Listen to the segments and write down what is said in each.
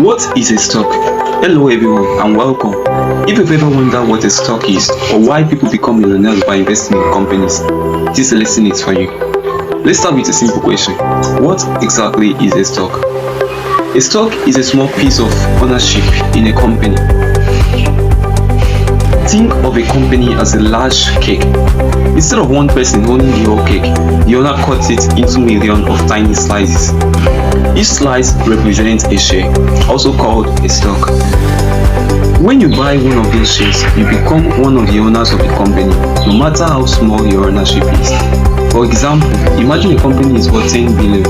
What is a stock? Hello everyone and welcome. If you've ever wondered what a stock is or why people become millionaires by investing in companies, this lesson is for you. Let's start with a simple question. What exactly is a stock? A stock is a small piece of ownership in a company. Think of a company as a large cake. Instead of one person owning the whole cake, the owner cuts it into millions of tiny slices. Each slice represents a share, also called a stock. When you buy one of those shares, you become one of the owners of the company, no matter how small your ownership is. For example, imagine a company is worth 10 billion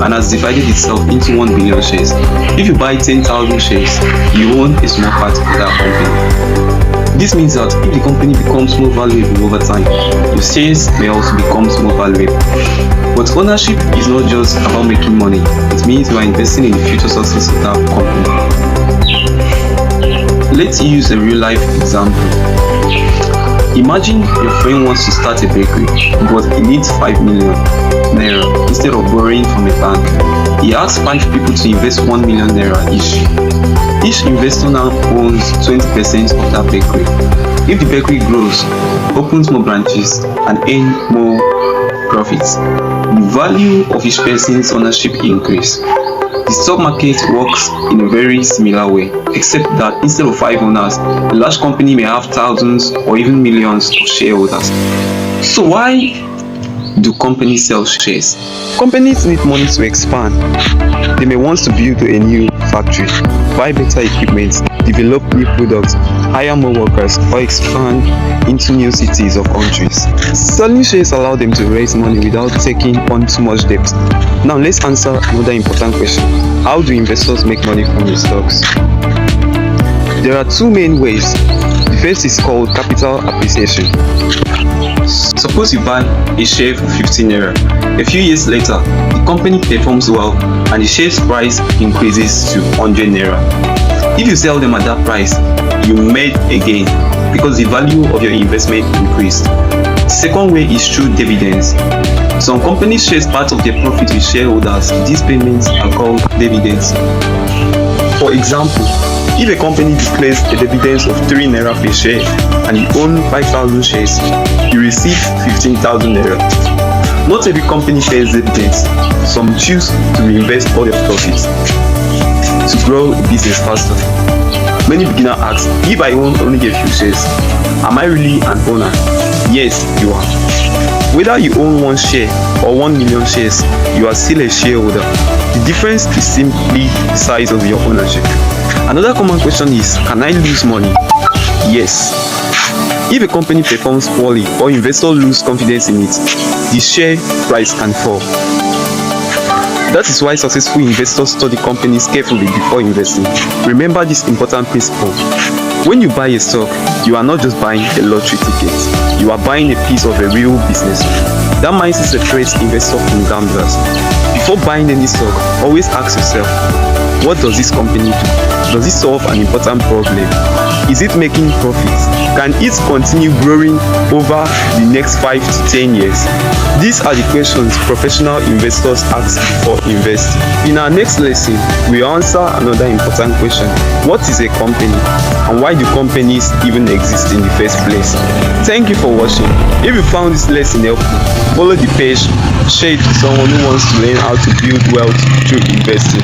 and has divided itself into 1 billion shares. If you buy 10,000 shares, you own a small part of that company. This means that if the company becomes more valuable over time, your shares may also become more valuable. But ownership is not just about making money, it means you are investing in the future success of that company. Let's use a real life example. Imagine your friend wants to start a bakery, but he needs 5 million naira instead of borrowing from a bank. He asks 5 people to invest 1 million naira each. Each investor now owns 20% of that bakery. If the bakery grows, opens more branches, and earns more profits, the value of each person's ownership increases. The stock market works in a very similar way, except that instead of 5 owners, a large company may have thousands or even millions of shareholders. So why do companies sell shares? Companies need money to expand. They may want to build a new factory, buy better equipment, develop new products, hire more workers, or expand into new cities or countries. Selling shares allow them to raise money without taking on too much debt. Now let's answer another important question. How do investors make money from their stocks? There are two main ways. The first is called capital appreciation. Suppose you buy a share for 15 naira. A few years later, the company performs well and the share's price increases to 100 naira. If you sell them at that price, you made a gain because the value of your investment increased. The second way is through dividends. Some companies share part of their profit with shareholders. These payments are called dividends. For example, if a company declares a dividend of 3 naira per share and you own 5,000 shares, you receive 15,000 naira. Not every company pays dividends. Some choose to reinvest all their profits to grow the business faster. Many beginners ask, if I own only a few shares, am I really an owner? Yes, you are. Whether you own 1 share or 1 million shares, you are still a shareholder. The difference is simply the size of your ownership. Another common question is, can I lose money? Yes. If a company performs poorly or investors lose confidence in it, the share price can fall. That is why successful investors study companies carefully before investing. Remember this important principle. When you buy a stock, you are not just buying a lottery ticket. You are buying a piece of a real business. That mindset separates investors from gamblers. Before buying any stock, always ask yourself, what does this company do? Does it solve an important problem? Is it making profits? Can it continue growing over the next 5 to 10 years? These are the questions professional investors ask before investing. In our next lesson, we answer another important question. What is a company? And why do companies even exist in the first place? Thank you for watching. If you found this lesson helpful, follow the page, share it to someone who wants to learn how to build wealth through investing.